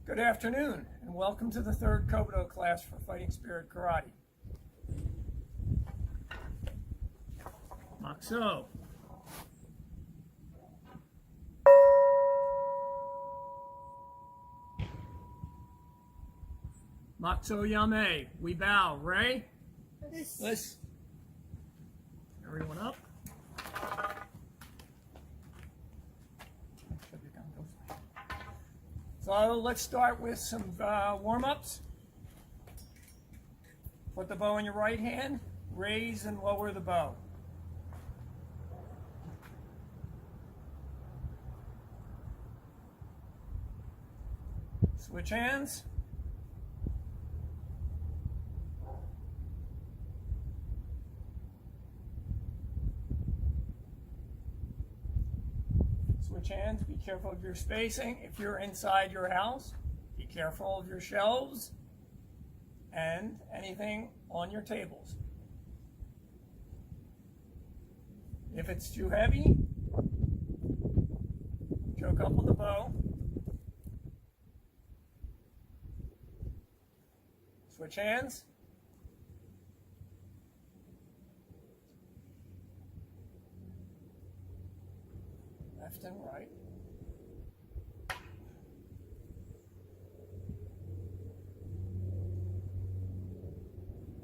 Good afternoon, and welcome to the third Kobudo class for Fighting Spirit Karate. Maxo. Maxo Yame. We bow. Ray? Let's. Everyone up. So let's start with some warm-ups. Put the bow in your right hand, raise and lower the bow. Switch hands. Switch hands. Be careful of your spacing. If you're inside your house, be careful of your shelves and anything on your tables. If it's too heavy, choke up on the bow. Switch hands. Left and right.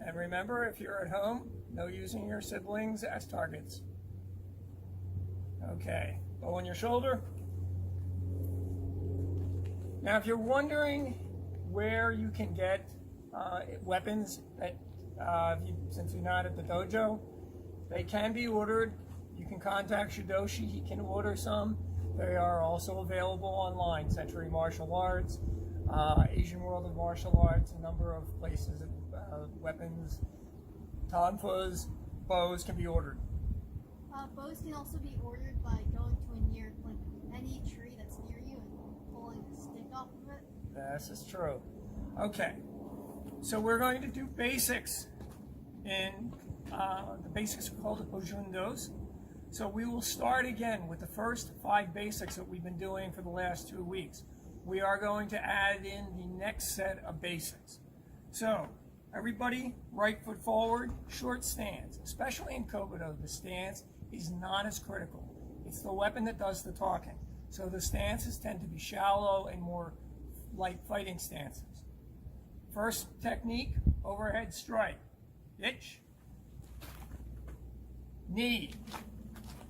And remember, if you're at home, no using your siblings as targets. Okay, bow on your shoulder. Now, if you're wondering where you can get weapons that, since you're not at the dojo, they can be ordered. You can contact Shidoshi, he can order some. They are also available online, Century Martial Arts, Asian World of Martial Arts, a number of places, weapons, tonfas, bows can be ordered. Bows can also be ordered by going to any tree that's near you and pulling a stick off of it. This is true. Okay, so we're going to do basics in, the basics are called Ojundos. So we will start again with the first 5 basics that we've been doing for the last 2 weeks. We are going to add in the next set of basics. So everybody, right foot forward, short stance. Especially in Kobudo, the stance is not as critical. It's the weapon that does the talking. So the stances tend to be shallow and more like fighting stances. First technique, overhead strike. Itch. Knee.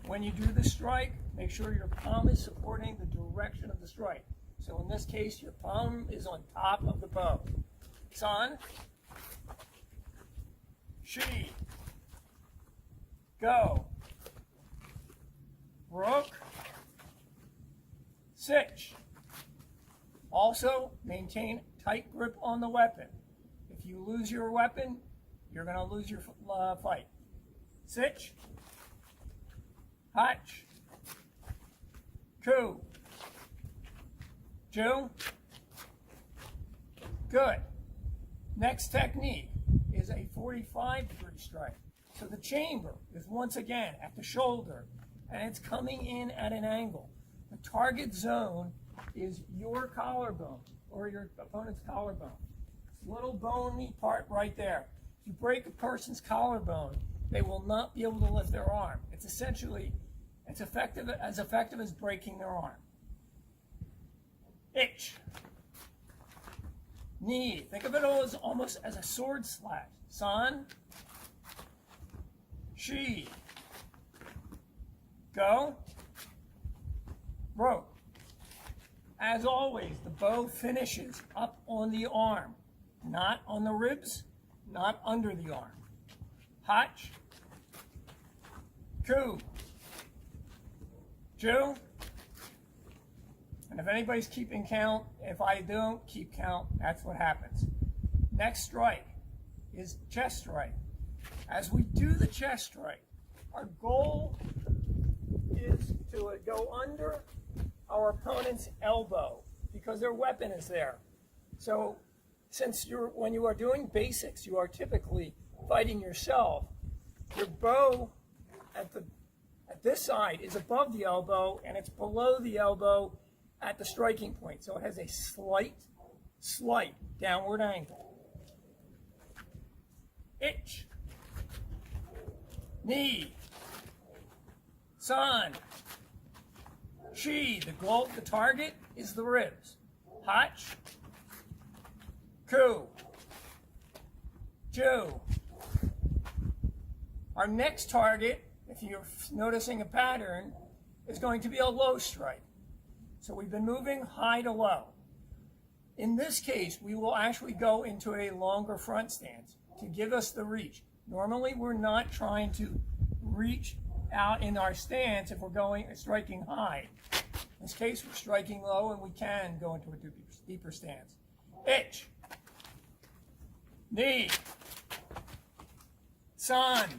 When you do the strike, make sure your palm is supporting the direction of the strike. So in this case, your palm is on top of the bow. San, Shi, Go, Rook, Sitch. Also, maintain tight grip on the weapon. If you lose your weapon, you're going to lose your fight. Sitch, Hatch, Ku, Ju. Good. Next technique is a 45-degree strike. So the chamber is once again at the shoulder, and it's coming in at an angle. The target zone is your collarbone, or your opponent's collarbone. This little bony part right there. If you break a person's collarbone, they will not be able to lift their arm. It's essentially, it's effective as breaking their arm. Itch. Knee. Think of it as almost as a sword slash. San. Shi. Go. Rope. As always, the bow finishes up on the arm, not on the ribs, not under the arm. Hatch. Ku. Ju. And if anybody's keeping count, if I don't keep count, that's what happens. Next strike is chest strike. As we do the chest strike, our goal is to go under our opponent's elbow because their weapon is there. So since when you are doing basics, you are typically fighting yourself. Your bow at this side is above the elbow and it's below the elbow at the striking point. So it has a slight slight downward angle. Ich, knee, san, shi. The target is the ribs. Hach, ku, ju. Our next target, if you're noticing a pattern, is going to be a low strike. So we've been moving high to low. In this case, we will actually go into a longer front stance to give us the reach. Normally, we're not trying to reach out in our stance if we're striking high. In this case, we're striking low, and we can go into a deeper stance. Ich, knee, san,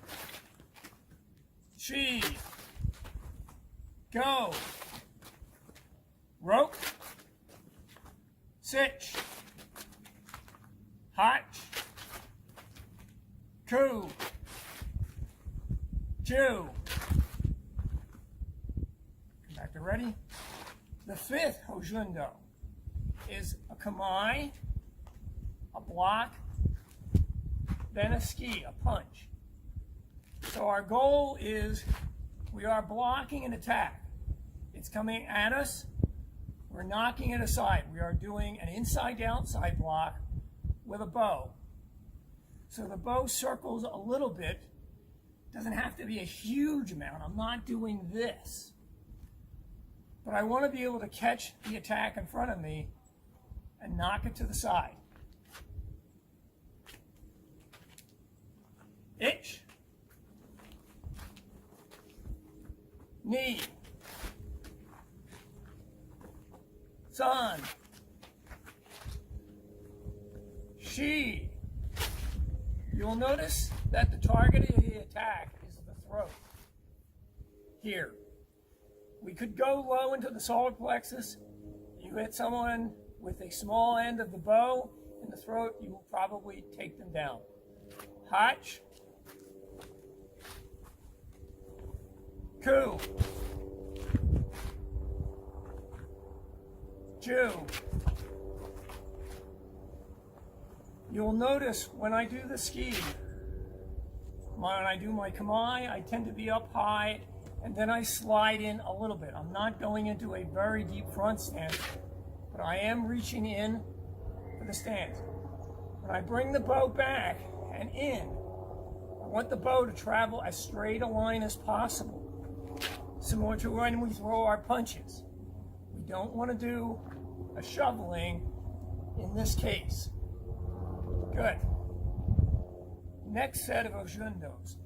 shi, go, rope, sich, hach, ku, ju. Come back to ready. The fifth hojundo is a kamai, a block, then a ski, a punch. So our goal is we are blocking an attack. It's coming at us. We're knocking it aside. We are doing an inside-outside block with a bow. So the bow circles a little bit. Doesn't have to be a huge amount. I'm not doing this. But I want to be able to catch the attack in front of me and knock it to the side. Ich, knee, san, shi. You'll notice that the target of the attack is the throat. Here. We could go low into the solar plexus. You hit someone with a small end of the bow in the throat, you will probably take them down. Hach, ku, ju. You'll notice when I do the ski, when I do my kamai, I tend to be up high and then I slide in a little bit. I'm not going into a very deep front stance, but I am reaching in for the stance. When I bring the bow back and in, I want the bow to travel as straight a line as possible, similar to when we throw our punches. We don't want to do a shoveling in this case. Good. Next set of ojundos.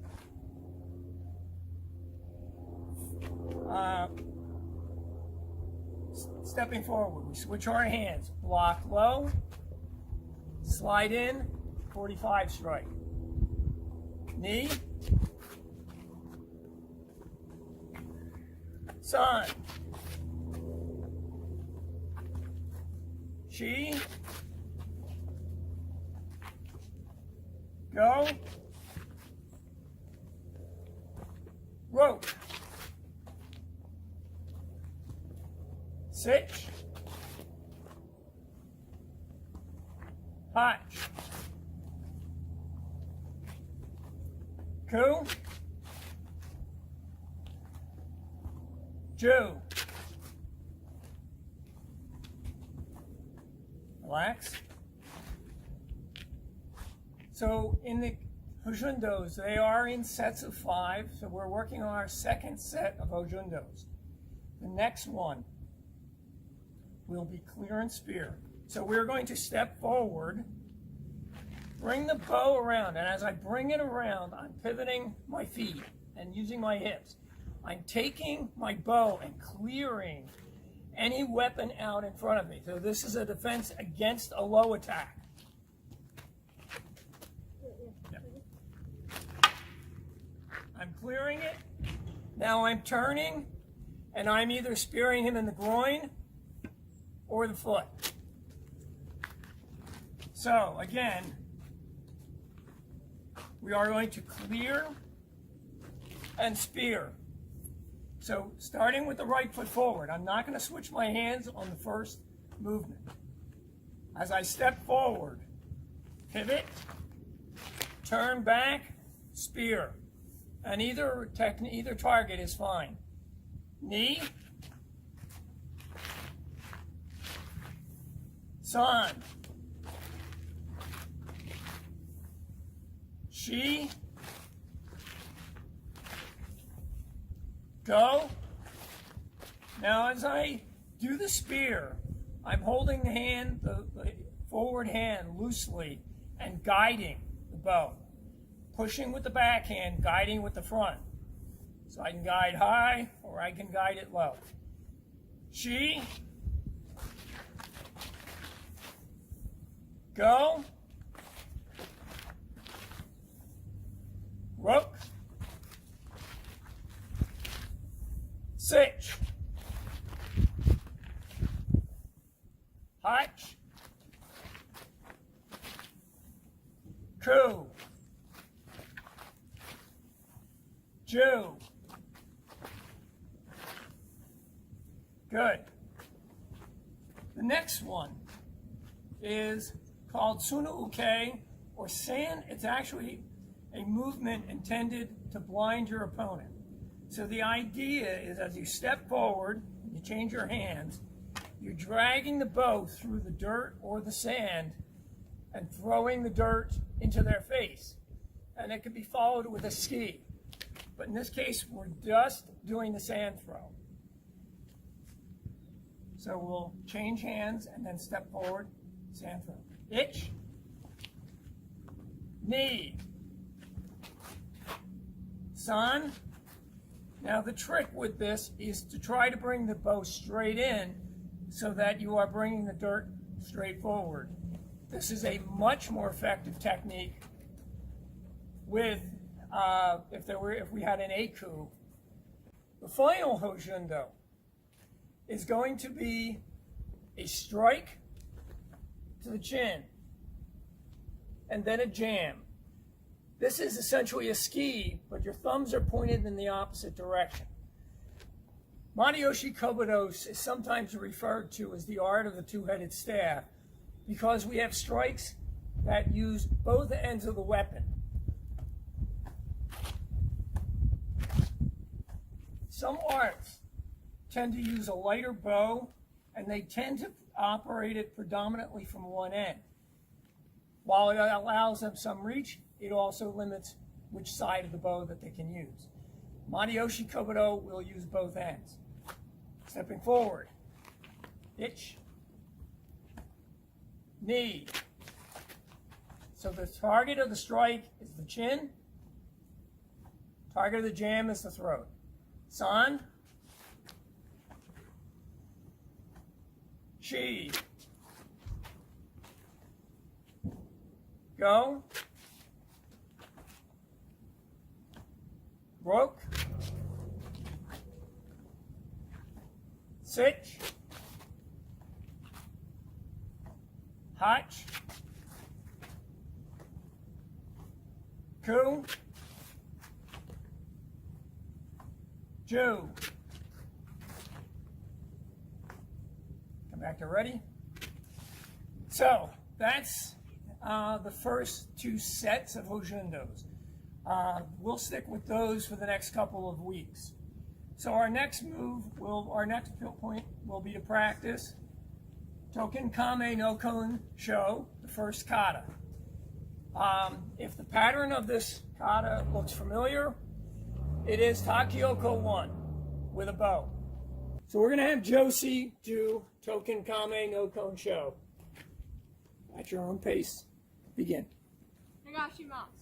Stepping forward, we switch our hands. Block low, slide in, 45 strike. Knee, san, shi, go, rope, sich, hach, ku, ju. Relax. So in the ojundos, they are in sets of 5, so we're working on our second set of ojundos. The next one will be clear and spear. So we're going to step forward, bring the bow around, and as I bring it around, I'm pivoting my feet and using my hips. I'm taking my bow and clearing any weapon out in front of me. So this is a defense against a low attack. Yeah. I'm clearing it. Now I'm turning, and I'm either spearing him in the groin or the foot. So again, we are going to clear and spear. So starting with the right foot forward, I'm not going to switch my hands on the first movement. As I step forward, pivot, turn back, spear. And either target is fine. Knee, san, shi, go. Now as I do the spear, I'm holding the hand, the forward hand loosely and guiding the bow. Pushing with the backhand, guiding with the front. So I can guide high or I can guide it low. Shi, go, rook, sitch, hutch, coup, Jew. Good. The next one is called Suna Uke, or Sand. It's actually a movement intended to blind your opponent. So the idea is as you step forward, you change your hands, you're dragging the bow through the dirt or the sand and throwing the dirt into their face. And it can be followed with a ski. But in this case, we're just doing the sand throw. So we'll change hands and then step forward, sand throw. Itch, knee, san. Now the trick with this is to try to bring the bow straight in so that you are bringing the dirt straight forward. This is a much more effective technique with if we had an eiku. The final hojundo is going to be a strike to the chin and then a jam. This is essentially a ski, but your thumbs are pointed in the opposite direction. Matayoshi Kobudo is sometimes referred to as the art of the two-headed staff because we have strikes that use both ends of the weapon. Some arts tend to use a lighter bow, and they tend to operate it predominantly from one end. While it allows them some reach, it also limits which side of the bow that they can use. Matayoshi Kobudo will use both ends. Stepping forward, itch, knee. So the target of the strike is the chin, target of the jam is the throat. San, shi, go, rook, sitch, hutch, coup, Jew. Come back to ready. So that's the first two sets of hojundos. We'll stick with those for the next couple of weeks. So our next point will be to practice Token Kame no Kon Sho, the first kata. If the pattern of this kata looks familiar, it is Takyoko 1 with a bow. So we're going to have Josie do Token Kame no Kon Sho. At your own pace. Begin. Nagashimasu.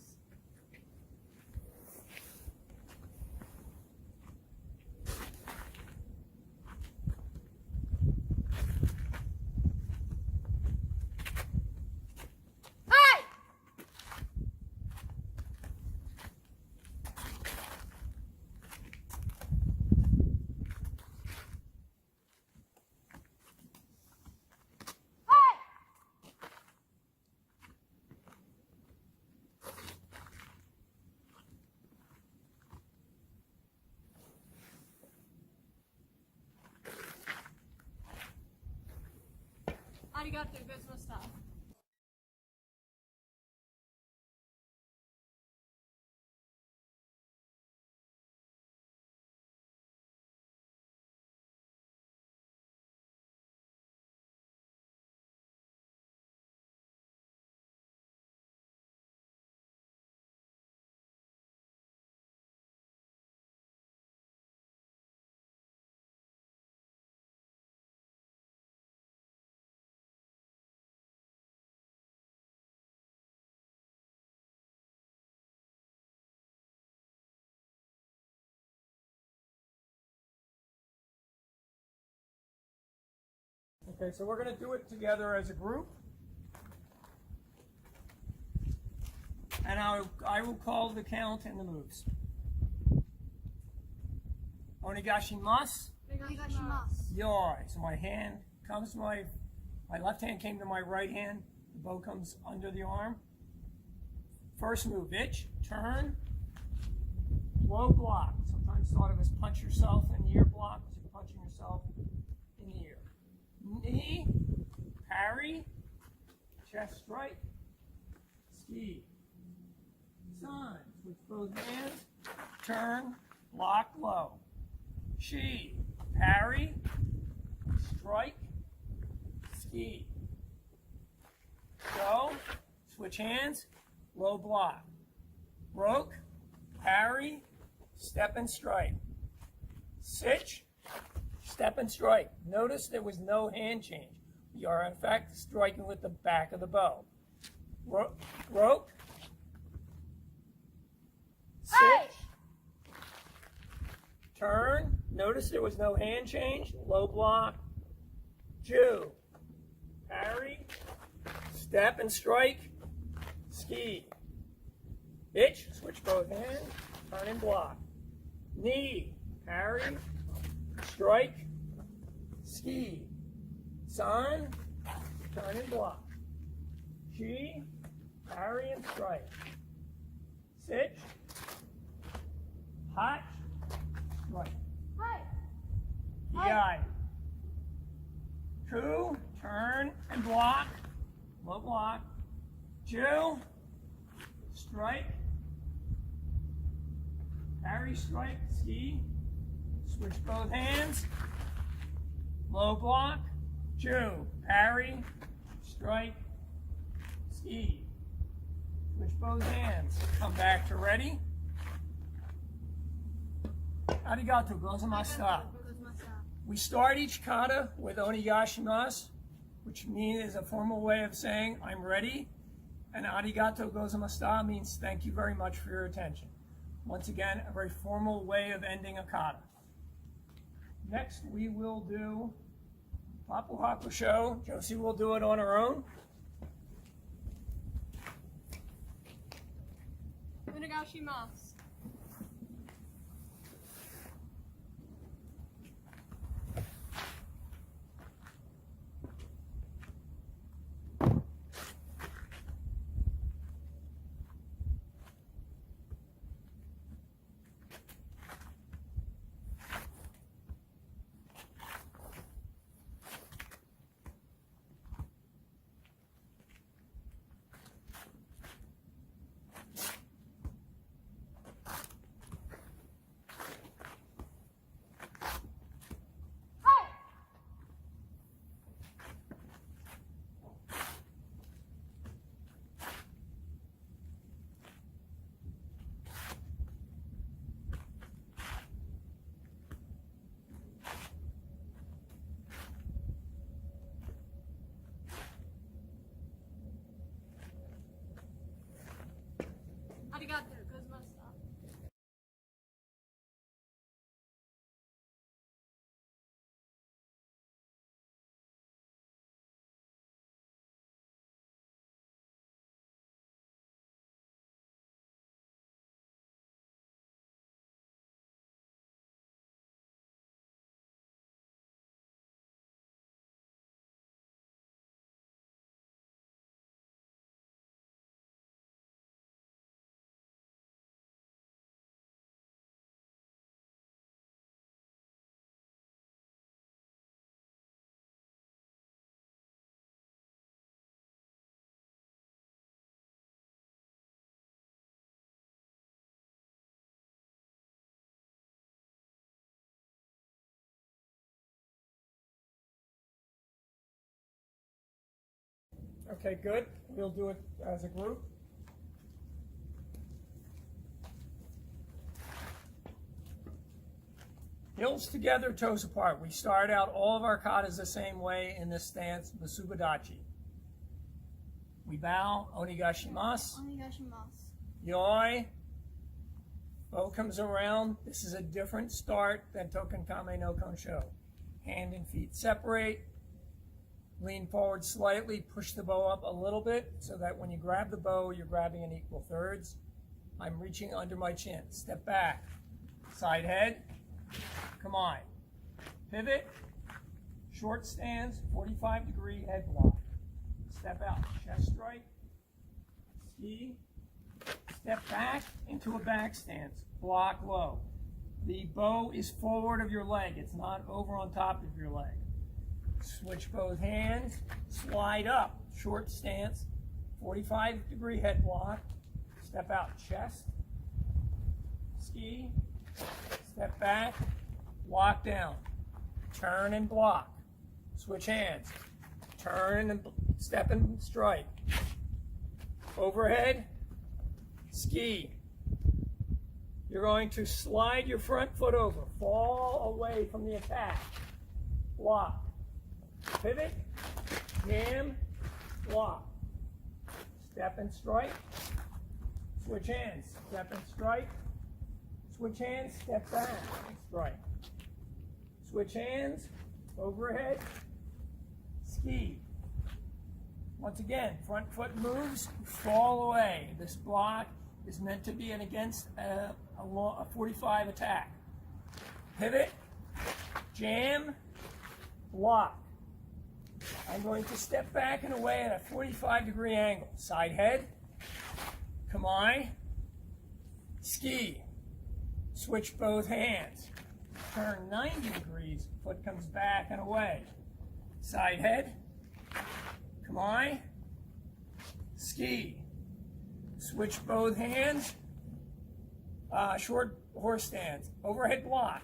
Arigato gozaimashita. Okay, so we're going to do it together as a group. And I will call the count and the moves. Onigashimasu. Onegaishimasu. Yoi. So my hand comes to my left hand came to my right hand. The bow comes under the arm. First move, itch, turn, low block. Sometimes thought of as punch yourself in the ear block, because you're punching yourself in the ear. Knee, parry, chest strike, ski. Sun, switch both hands, turn, block low. Shi, parry, strike, ski. Go, switch hands, low block. Broke, parry, step and strike. Sitch, step and strike. Notice there was no hand change. We are in fact striking with the back of the bow. Broke, sitch, turn. Notice there was no hand change. Low block. Jew, parry, step and strike, ski. Itch, switch both hands, turn and block. Knee, parry, strike, ski. Sun, turn and block. Chi, parry and strike. Sitch, hot, strike. Hi. Ku, turn and block. Low block. Jew, strike. Parry, strike, ski. Switch both hands. Low block. Jew, parry, strike, ski. Switch both hands. Come back to ready. Arigato gozaimashita. We start each kata with onigashimasu, which is a formal way of saying I'm ready. And arigato gozaimashita means thank you very much for your attention. Once again, a very formal way of ending a kata. Next, we will do Papu Hakusho. Josie will do it on her own. Onegaishimasu. Okay, good. We'll do it as a group. Heels together, toes apart. We start out all of our katas the same way in this stance, Masubadachi. We bow, Onigashimasu. Onigashimasu. Yoi. Bow comes around. This is a different start than Token Kame no Konsho. Hand and feet separate. Lean forward slightly. Push the bow up a little bit so that when you grab the bow, you're grabbing in equal thirds. I'm reaching under my chin. Step back. Side head. Come on. Pivot. Short stance. 45-degree head block. Step out. Chest strike. Ski. Step back into a back stance. Block low. The bow is forward of your leg. It's not over on top of your leg. Switch both hands. Slide up. Short stance. 45-degree head block. Step out. Chest. Ski. Step back. Lock down. Turn and block. Switch hands. Turn and step and strike. Overhead. Ski. You're going to slide your front foot over. Fall away from the attack. Block. Pivot. Jam. Block. Step and strike. Switch hands. Step and strike. Switch hands. Step back. Strike. Switch hands. Overhead. Ski. Once again, front foot moves, fall away. This block is meant to be an against a 45 attack. Pivot, jam, block. I'm going to step back and away at a 45-degree angle. Side head, kamae, ski. Switch both hands. Turn 90 degrees, foot comes back and away. Side head, kamae, ski. Switch both hands, short horse stance, overhead block.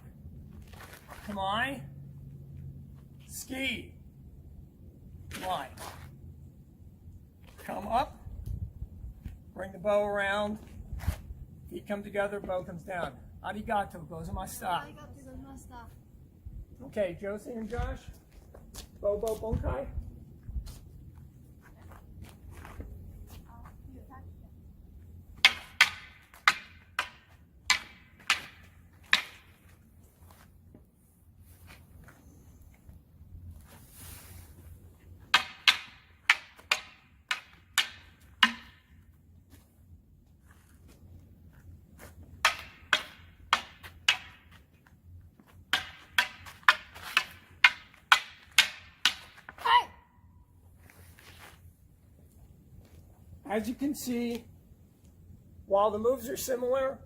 Kamae, ski. Kamae. Come up, bring the bow around, feet come together, bow comes down. Arigato, gozumashita. Arigato gozumashita. Okay, Josie and Josh, bow bunkai. As you can see, while the moves are similar,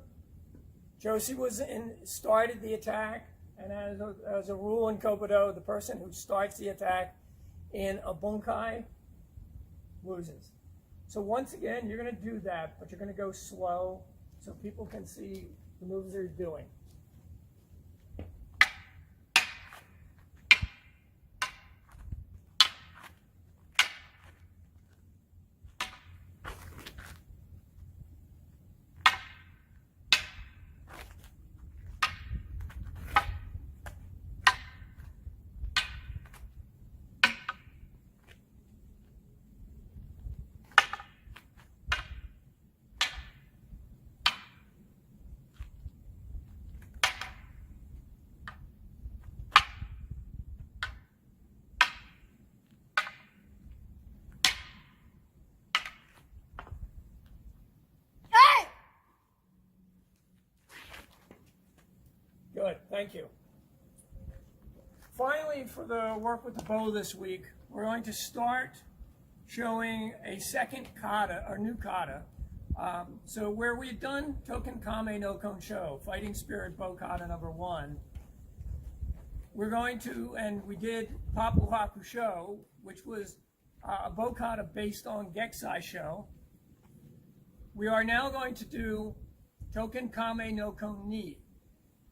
Josie started the attack, and as a rule in Kobudo, the person who starts the attack in a bunkai loses. So once again, you're going to do that, but you're going to go slow so people can see the moves they're doing. Good, thank you. Finally, for the work with the bow this week, we're going to start showing a second kata, or new kata. So where we've done Token Kame no Konsho, Fighting Spirit Bow Kata number 1, we're going to, and we did Papu Hakusho, which was a bow kata based on Geksai Sho. We are now going to do Token Kame no Kon Ni.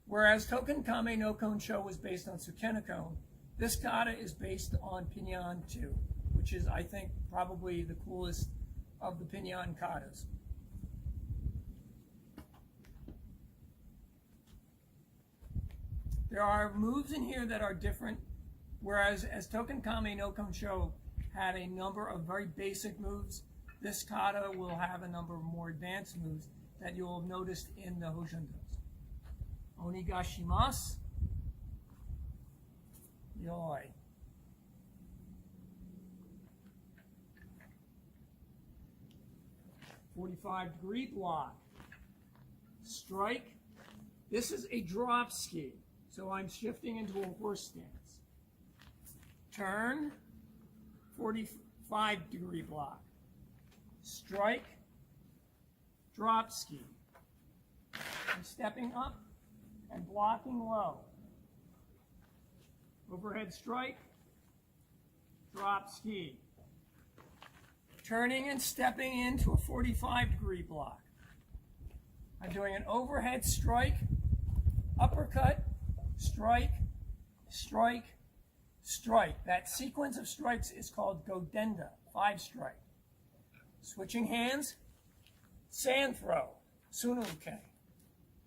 Whereas Token Kame no Konsho was based on Sukenokon, this kata is based on Pinyan 2, which is, I think, probably the coolest of the Pinyon katas. There are moves in here that are different, whereas as Token Kame no Konsho had a number of very basic moves, this kata will have a number of more advanced moves that you'll have noticed in the Hojundos. Onigashimasu. Yoi. "45-degree block. Strike. This is a drop ski, so I'm shifting into a horse stance. Turn. 45-degree block. Strike. Drop ski. I'm stepping up and blocking low. Overhead strike. Drop ski. Turning and stepping into a 45-degree block. I'm doing an overhead strike, uppercut, strike, strike, strike. That sequence of strikes is called Godenda, 5-strike. Switching hands, sand throw, Sunuke.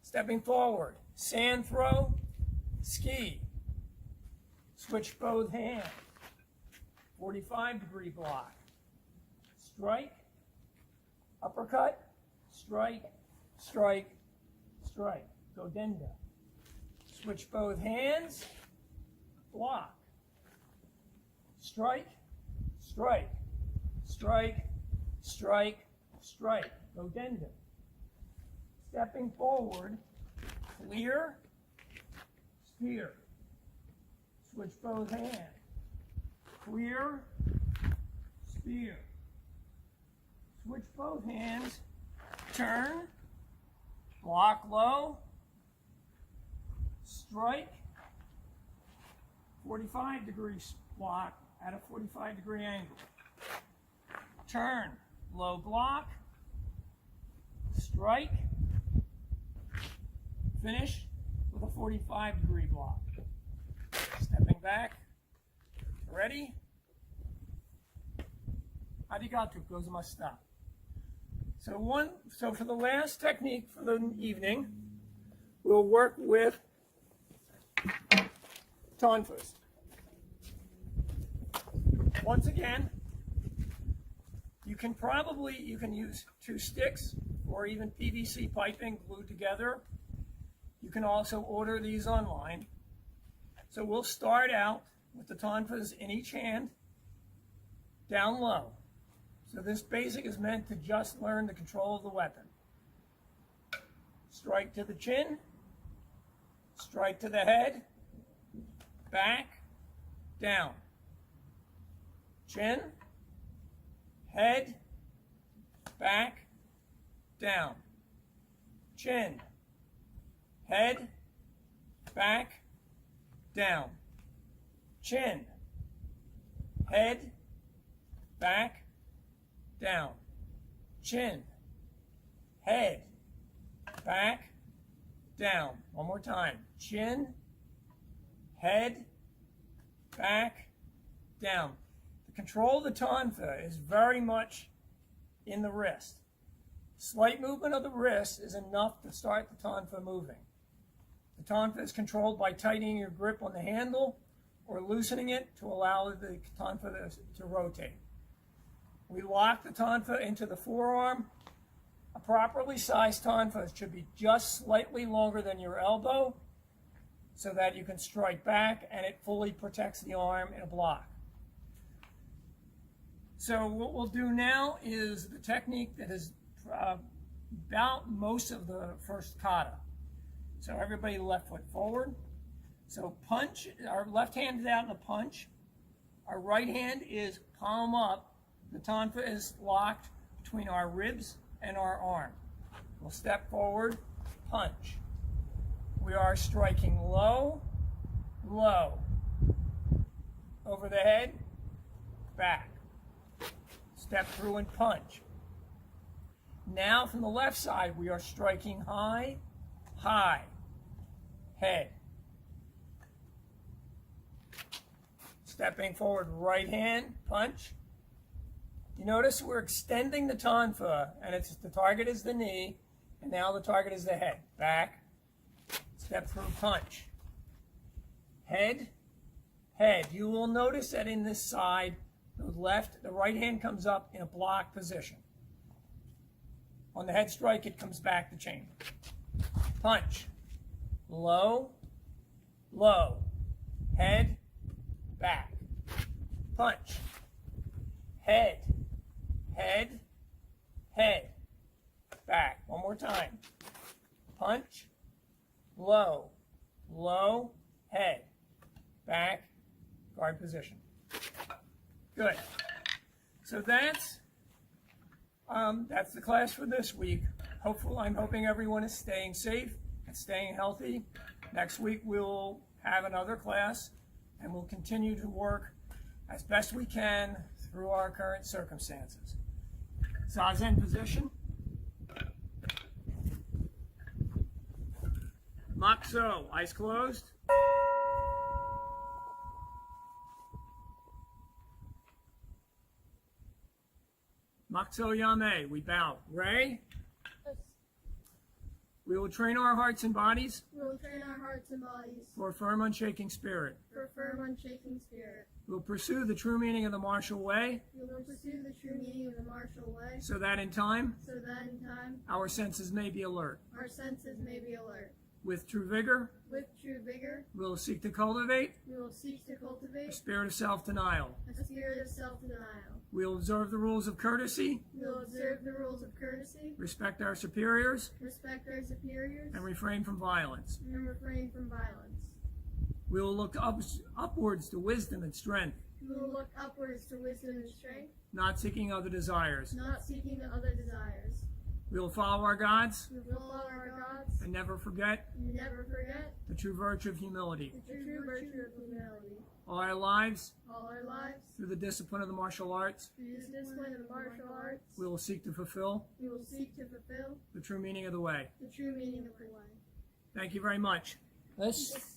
Stepping forward, sand throw, ski. Switch both hands, 45-degree block. Strike, uppercut, strike, strike, strike. Godenda. Switch both hands, block. Strike, strike, strike, strike, strike. Godenda. Stepping forward, clear, spear. Switch both hands. Clear, spear. Switch both hands, turn, block low, strike, 45-degree block at a 45-degree angle. Turn, low block, strike, finish with a 45-degree block. Stepping back, ready? Arigato gozaimasu. So for the last technique for the evening, we'll work with tonfas. Once again, you can use 2 sticks or even PVC piping glued together. You can also order these online. So we'll start out with the tonfas in each hand, down low. So this basic is meant to just learn the control of the weapon. Strike to the chin, strike to the head, back, down. Chin, head, back, down. Chin, head, back, down. Chin, head, back, down. Chin, head, back, down. One more time. Chin, head, back, down. The control of the tonfa is very much in the wrist. Slight movement of the wrist is enough to start the tonfa moving. The tonfa is controlled by tightening your grip on the handle or loosening it to allow the tonfa to rotate. We lock the tonfa into the forearm. A properly sized tonfa should be just slightly longer than your elbow so that you can strike back and it fully protects the arm in a block. So what we'll do now is the technique that is about most of the first kata. So everybody left foot forward. So punch, our left hand is out in the punch. Our right hand is palm up. The tonfa is locked between our ribs and our arm. We'll step forward, punch. We are striking low, low. Over the head, back. Step through and punch. Now from the left side, we are striking high, high. Head. Stepping forward, right hand, punch. You notice we're extending the tonfa, and the target is the knee, and now the target is the head. Back, step through, punch. Head, head. You will notice that in this side, the right hand comes up in a block position. On the head strike, it comes back to chamber. Punch. Low, low. Head, back. Punch. Head, head, head. Back. One more time. Punch. Low, low, head. Back. Guard position. Good. So that's the class for this week. I'm hoping everyone is staying safe and staying healthy. Next week we'll have another class, and we'll continue to work as best we can through our current circumstances. Zazen position. Makso, eyes closed. Makso Yame, we bow. Ray, we will train our hearts and bodies We will train our hearts and bodies for a firm, unshaking spirit. for a firm, unshaking spirit. We will pursue the true meaning of the martial way, We will pursue the true meaning of the martial way, so that in time so that in time our senses may be alert. our senses may be alert. With true vigor, With true vigor, we will seek to cultivate we will seek to a cultivate spirit of self-denial. a spirit of self-denial. We will observe the rules of courtesy, We will observe the rules of courtesy, respect our superiors, respect our superiors, and refrain from violence. and refrain from violence. We will look upwards to wisdom and strength, We will look upwards to wisdom and strength, not seeking other desires. not seeking other desires. We will follow our gods We will follow our gods, and never forget and never forget the true virtue of humility. the true virtue of humility. All our lives, All our lives, through the discipline of the martial arts, through the discipline of the martial arts, we will seek to fulfill we will seek to fulfill the true meaning of the way. the true meaning of the way. Thank you very much. This